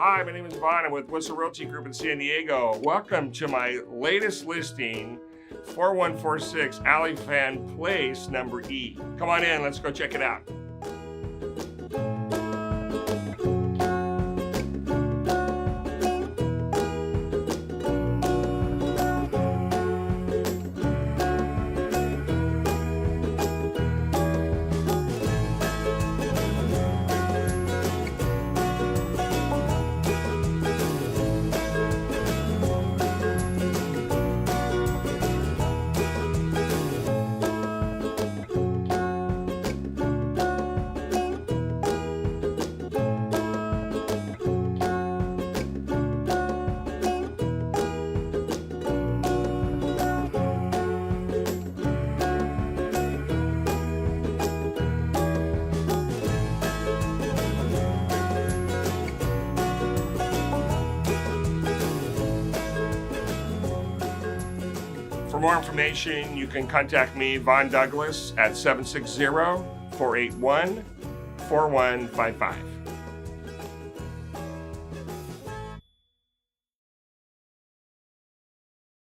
Hi, my name is Vaughn. I'm with Whissel Realty Group in San Diego. Welcome to my latest listing, 4146 Alifan Place, number E. Come on in, let's go check it out. For more information, you can contact me, Vaughn Douglas, at 760-481-4155.